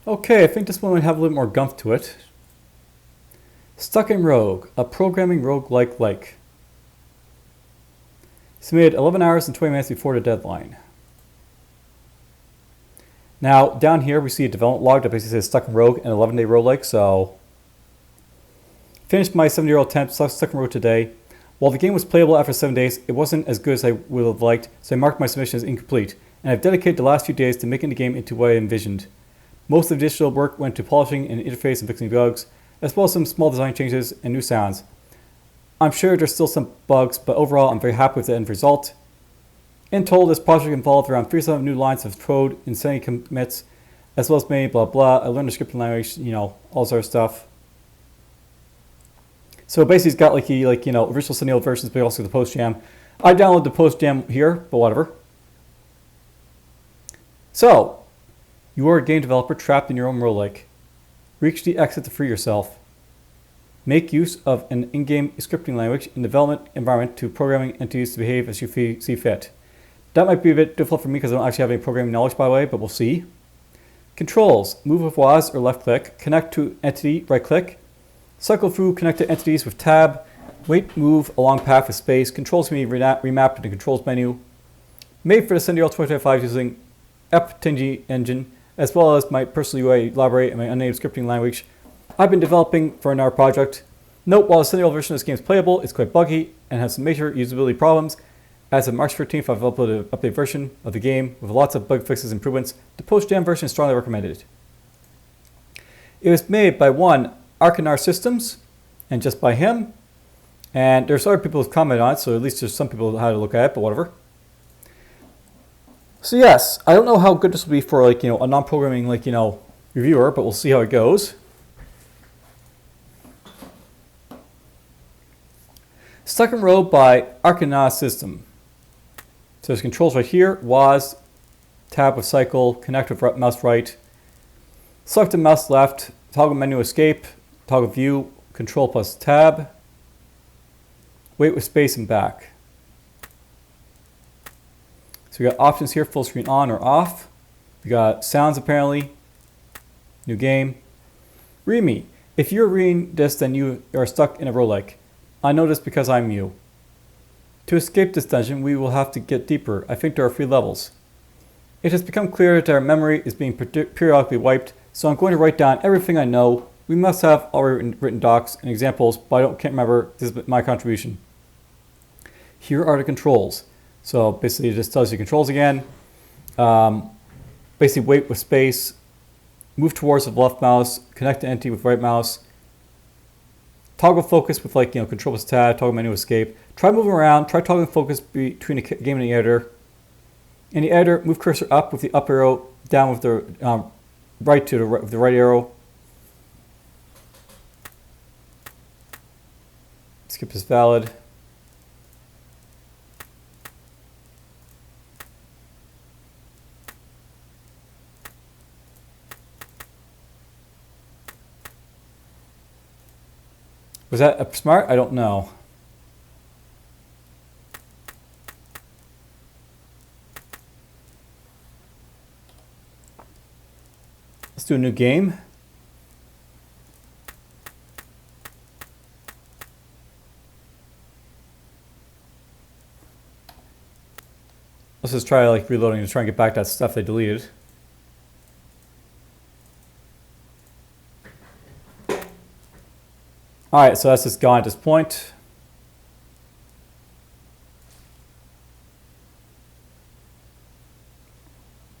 Okay, I think this one might have a little more gumph to it. Stuck in Rogue, a programming roguelike. Submitted 11 hours and 20 minutes before the deadline. Now, down here we see a development log that basically says Stuck in Rogue, an 11-day roguelike, so... Finished my 7-year attempt, Stuck in Rogue today. While the game was playable after 7 days, it wasn't as good as I would have liked, so I marked my submission as incomplete, and I've dedicated the last few days to making the game into what I envisioned. Most of the additional work went to polishing an interface and fixing bugs, as well as some small design changes and new sounds. I'm sure there's still some bugs, but overall I'm very happy with the end result. In total, this project involved around 37 new lines of code and 70 commits, as well as many blah blah. I learned the scripting language, all sort of stuff. So basically it's got original Sentinel versions, but also the PostJam. I downloaded the PostJam here, but whatever. So, you are a game developer trapped in your own roguelike. Reach the exit to free yourself. Make use of an in-game scripting language and development environment to programming entities to behave as you see fit. That might be a bit difficult for me because I don't actually have any programming knowledge, by the way, but we'll see. Controls. Move with WASD or left click. Connect to entity, right click. Cycle through connected entities with tab. Wait, move along path with space. Controls can be remapped to the controls menu. Made for the DRL 2025 using EPTNG engine, as well as my personal UI library and my unnamed scripting language. I've been developing for another project. Note, while the Sentinel version of this game is playable, it's quite buggy and has some major usability problems. As of March 13th, I've uploaded an updated version of the game with lots of bug fixes and improvements. The PostJam version is strongly recommended. It was made by one Arcanar Systems, and just by him. And there's other people who've commented on it, so at least there's some people who had to look at it, but whatever. So yes, I don't know how good this will be for a non-programming reviewer, but we'll see how it goes. Stuck in Rogue by Arcanar System. So there's controls right here, WASD, tab with cycle, connect with mouse right, select the mouse left, toggle menu escape, toggle view, control plus tab, wait with space and back. So we got options here, full screen on or off. We got sounds apparently, new game. README. If you're reading this, then you are stuck in a roguelike. I know this because I'm you. To escape this dungeon, we will have to get deeper. I think there are 3 levels. It has become clear that our memory is being periodically wiped, so I'm going to write down everything I know. We must have already written docs and examples, but can't remember. This is my contribution. Here are the controls. So basically it just tells you controls again. Basically wait with space, move towards with left mouse, connect to entity with right mouse, toggle focus with control plus tab, toggle menu escape. Try moving around, try toggling focus between the game and the editor. In the editor, move cursor up with the up arrow, down with the right to with the right arrow. Skip is valid. Was that smart? I don't know. Let's do a new game. Let's just try reloading to try and get back that stuff they deleted. Alright, so that's just gone at this point.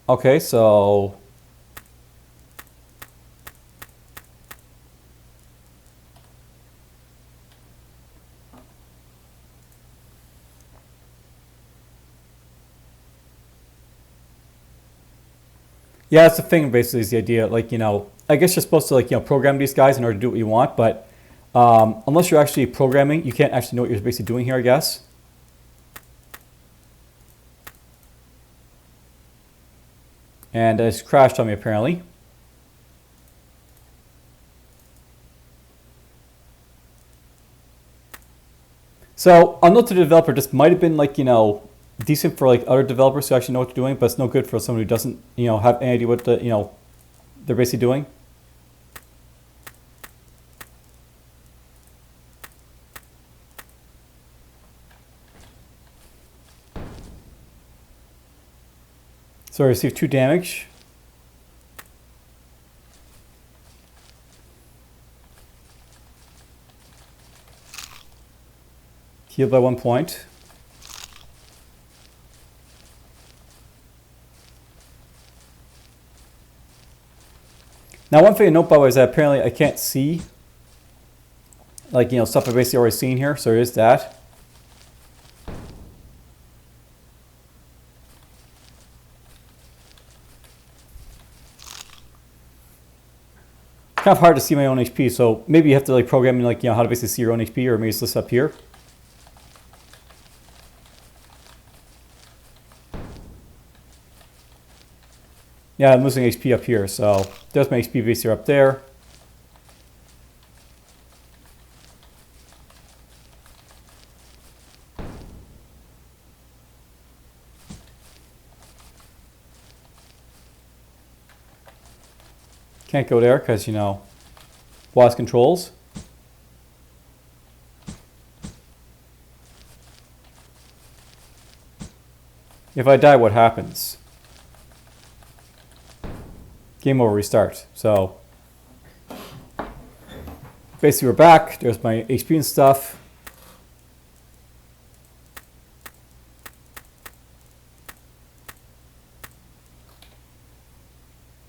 Okay, so yeah, that's the thing basically is the idea, I guess you're supposed to program these guys in order to do what you want, but unless you're actually programming, you can't actually know what you're basically doing here, I guess. And it's crashed on me apparently. So I'll note to the developer, this might have been decent for other developers who actually know what they're doing, but it's no good for someone who doesn't have any idea what the they're basically doing. So I received 2 damage. Healed by 1 point. Now, one thing to note, by the way, is that apparently I can't see, like, you know, stuff I've basically already seen here. So there is that. Kind of hard to see my own HP, so maybe you have to like program in, like, you know, how to basically see your own HP, or maybe it's this up here. Yeah, I'm losing HP up here, so there's my HP base here up there. Can't go there because, you know, boss controls. If I die, what happens? Game over, restart. So basically we're back. There's my HP and stuff.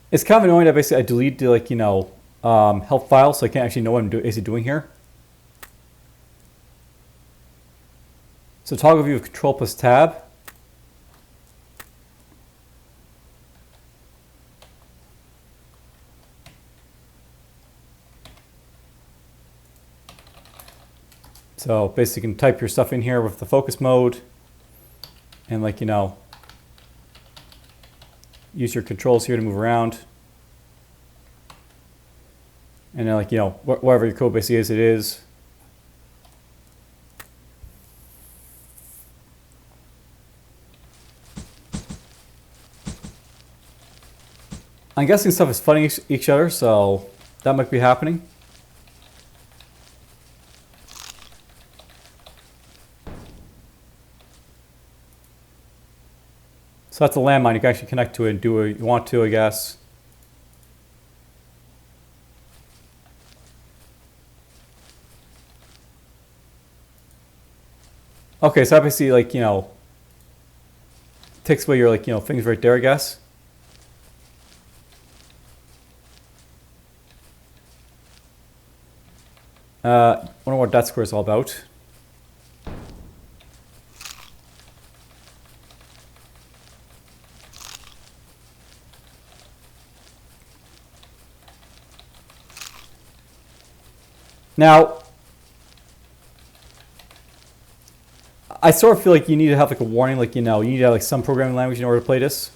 It's kind of annoying that basically I delete the, like, you know, health file, so I can't actually know what I'm basically doing here. So toggle view of control plus tab. So basically you can type your stuff in here with the focus mode and, like, you know, use your controls here to move around. And then, like, you know, whatever your code basically is, it is. I'm guessing stuff is fighting each other, so that might be happening. So that's a landmine. You can actually connect to it and do what you want to, I guess. Okay, so obviously, like, you know, takes away your, like, you know, things right there, I guess. Wonder what that square is all about. Now, I sort of feel like you need to have, like, a warning, like, you know, you need to have, like, some programming language in order to play this.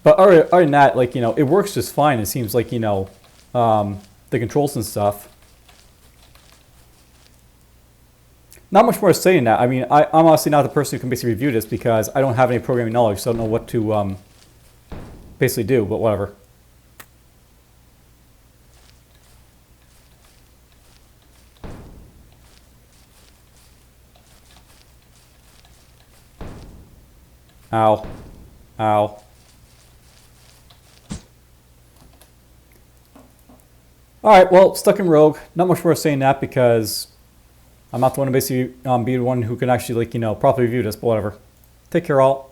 But other than that, like, you know, it works just fine. It seems like, you know, the controls and stuff. Not much more to say in that. I mean, I'm honestly not the person who can basically review this because I don't have any programming knowledge, so I don't know what to basically do, but whatever. Ow. Ow. Alright, well, stuck in Rogue. Not much more saying that because I'm not the one to basically be the one who can actually, like, you know, properly review this, but whatever. Take care, all.